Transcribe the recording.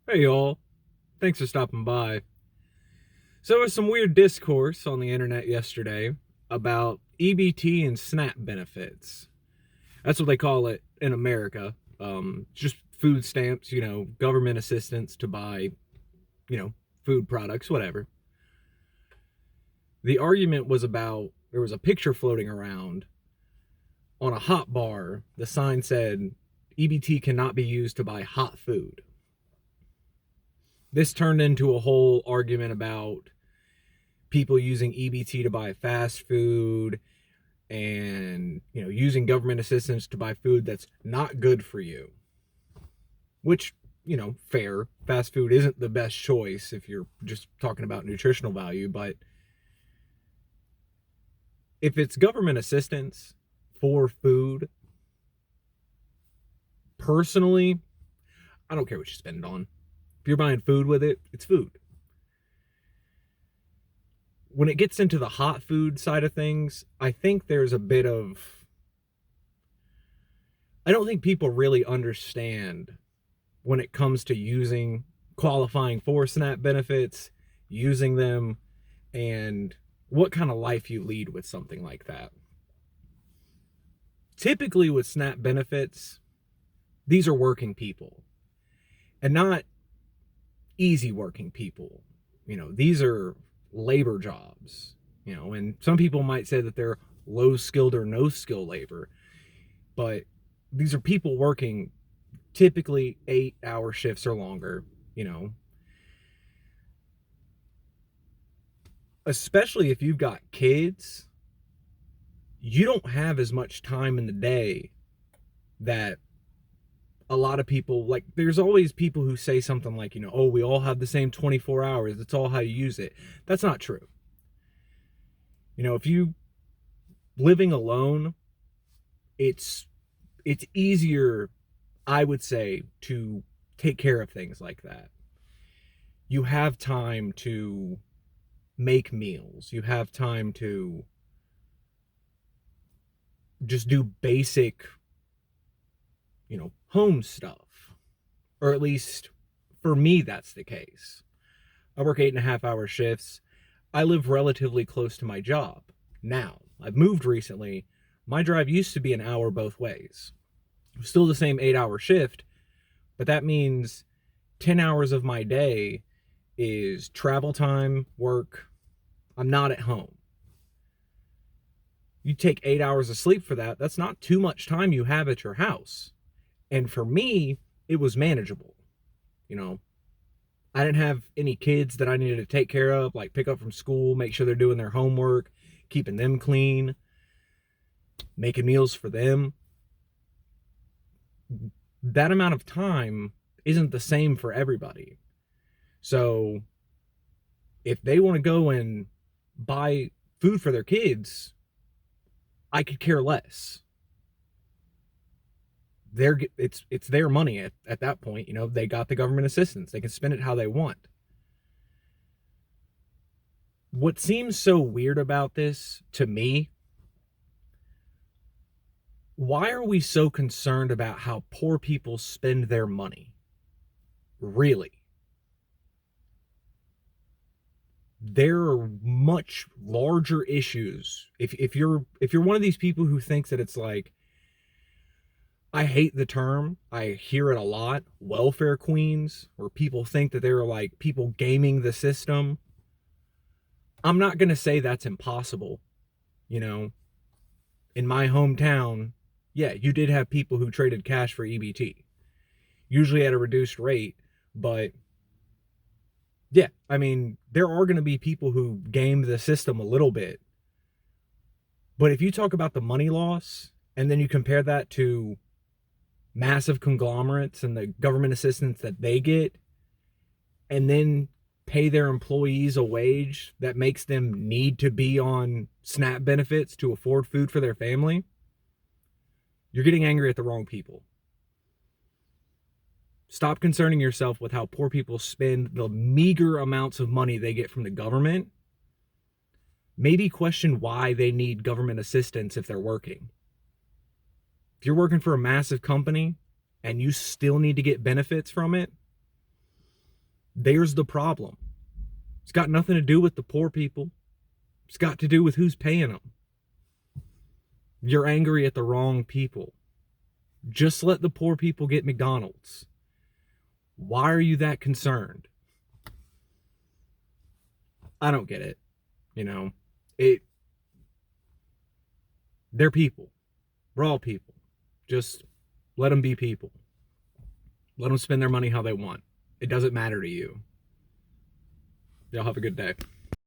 Hey y'all, thanks for stopping by. So there was some weird discourse on the internet yesterday about EBT and SNAP benefits. That's what they call it in America. Just food stamps, government assistance to buy, you know, food products, whatever. The argument was about there was a picture floating around on a hot bar. The sign said EBT cannot be used to buy hot food. This turned into a whole argument about people using EBT to buy fast food and using government assistance to buy food that's not good for you, which, fair. Fast food isn't the best choice if you're just talking about nutritional value, but if it's government assistance for food, personally, I don't care what you spend it on. If you're buying food with it, it's food. When it gets into the hot food side of things, I think there's a bit of, I don't think people really understand when it comes to qualifying for SNAP benefits, using them, and what kind of life you lead with something like that. Typically, with SNAP benefits, these are working people and not easy working people. These are labor jobs, and some people might say that they're low skilled or no skill labor, but these are people working typically 8-hour shifts or longer, especially if you've got kids. You don't have as much time in the day that a lot of people, like, there's always people who say something like, oh, we all have the same 24 hours. It's all how you use it. That's not true. If you living alone, it's easier, I would say, to take care of things like that. You have time to make meals. You have time to just do basic, home stuff. Or at least for me, that's the case. I work 8.5-hour shifts. I live relatively close to my job. Now, I've moved recently. My drive used to be an hour both ways. Still the same 8-hour shift, but that means 10 hours of my day is travel time, work. I'm not at home. You take 8 hours of sleep for that. That's not too much time you have at your house. And for me, it was manageable. You know, I didn't have any kids that I needed to take care of, like pick up from school, make sure they're doing their homework, keeping them clean, making meals for them. That amount of time isn't the same for everybody. So if they want to go and buy food for their kids, I could care less. It's their money at that point. They got the government assistance. They can spend it how they want. What seems so weird about this to me, why are we so concerned about how poor people spend their money? Really? There are much larger issues. If you're one of these people who thinks that it's like, I hate the term, I hear it a lot, welfare queens, where people think that they're like people gaming the system. I'm not going to say that's impossible. You know, in my hometown, yeah, you did have people who traded cash for EBT, usually at a reduced rate, but yeah, I mean, there are going to be people who game the system a little bit. But if you talk about the money loss and then you compare that to massive conglomerates and the government assistance that they get, and then pay their employees a wage that makes them need to be on SNAP benefits to afford food for their family, you're getting angry at the wrong people. Stop concerning yourself with how poor people spend the meager amounts of money they get from the government. Maybe question why they need government assistance if they're working. If you're working for a massive company and you still need to get benefits from it, There's the problem. It's got nothing to do with the poor people. It's got to do with who's paying them. You're angry at the wrong people. Just let the poor people get McDonald's. Why are you that concerned? I don't get it. You know, they're people. We're all people. Just let them be people. Let them spend their money how they want. It doesn't matter to you. Y'all have a good day.